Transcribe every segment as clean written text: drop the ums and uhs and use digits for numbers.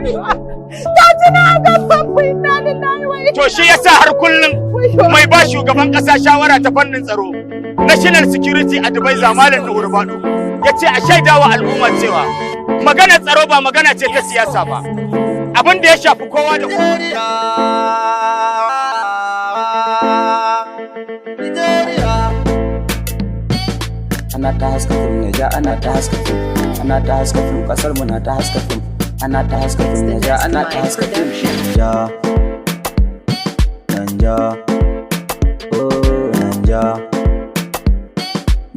Ta tuna a gaban ku inna lillahi wa inna. To shi yasa har kullum mai ba shugaban kasa shawara ta fannin tsaro National Security Advisor Malam Nuhu Bado yace a shaidawa al'umma cewa magana tsaro ba magana ce ta siyasa ba. Abin da ya shafi kowa da kowa. Ana ta haska fim Naija, ana ta haska fim, ana ta haska fim, kasar mu na ta haska fim, ana ta haska fim Naija, ana ta haska fim. Naija, oh Naija,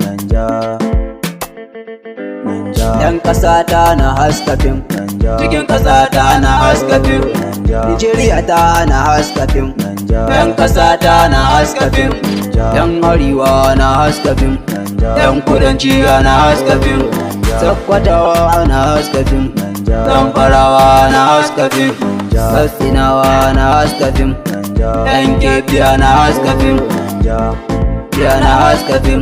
Naija, Naija. Yan kasa ta na haska fim, cikin kasa ta na haska fim, Nigeria ta na haska fim, yan kasa ta na haska fim, yan arewa na haska fim, yan kudanci na haska fim, sakkwatawa na haska fim, zamfarawa na haska fim, katsinawa na haska fim, yan kebiya na haska fim, ya na haska fim.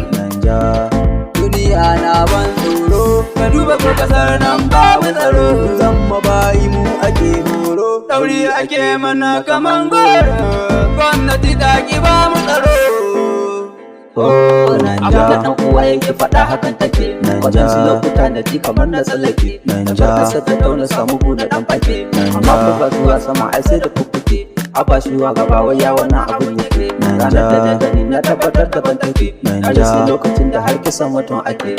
Duniya na ban tsoro, ka duba ko kasar nan babu tsaro, zama bayi mu ake horo, ɗauri ake mana kaman goro, gwamnati ta ki ba mu tsaro. Abin da ɗan uwa yake faɗa hakan take, waɗansu lokuta na ji kamar na tsallake, na ƙasa ta tauna samu buɗe ɗan fake, amma ko ba zuwa sama ai sai da fuffuke, haba shuwa gaba wai ya wannan abin yake, ranar da na gani na tabbatar da ban take, na sai lokacin da har kisan mutum ake,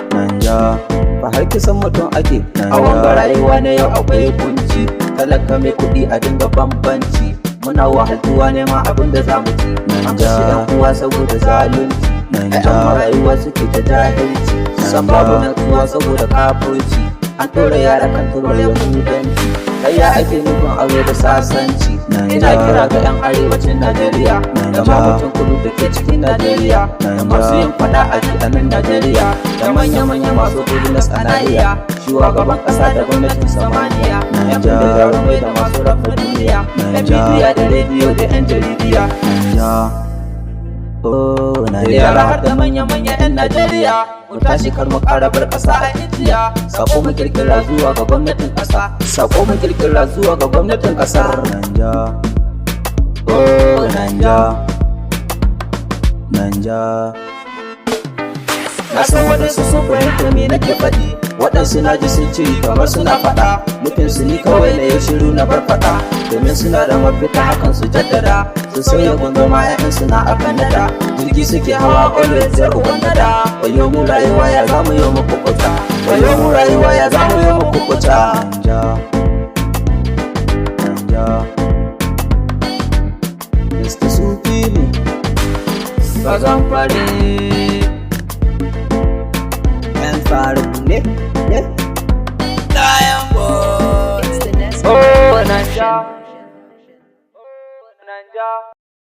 ba har kisan mutum ake, a wanga rayuwa na yau akwai kunci, talaka mai kuɗi a dinga bambanci, muna wahaltuwa neman abin da za mu ci, an kashe ɗan uwa saboda zalunci. Yan rayuwa suke ta jahilci, san babu natsuwa saboda kafirci, an tura yara kan turar yahudanci, kayya ake nufin aure da sasanci. Ina kira ga yan arewacin Najeriya, da ma mutum kudu da ke cikin Najeriya, da masu yin fada a nan Najeriya, da manya-manya masu kudu na sanariya, shugaban kasa da gwamnatin samaniya, yan da jarumai da masu rafa duniya, yan bidiya da rediyo da yan jaridiya. Yara har da manya-manya 'yan Najeriya, mu tashi kar mu ƙara bar ƙasa a Indiya. Sako mu kirkira zuwa ga gwamnatin ƙasa, sako mu kirkira zuwa ga gwamnatin ƙasar. Naija, oh Naija, Naija. Na san waɗansu sun fahimta me nake faɗi, waɗansu na ji sun ce kamar suna faɗa, nufin su ni kawai na yi shiru na bar faɗa, domin suna da mafita hakan su jaddada, su sauya gunduma 'ya'yansu na akan nada, jirgi suke hawa always zai uban nada, wayo mu rayuwa ya zamu yi mu kukuta, wayo mu rayuwa ya zamu yi mu kukuta. Mr. Sufee ne, bazan fare. Nfarouk ne, Lion boy. Oh, Naija.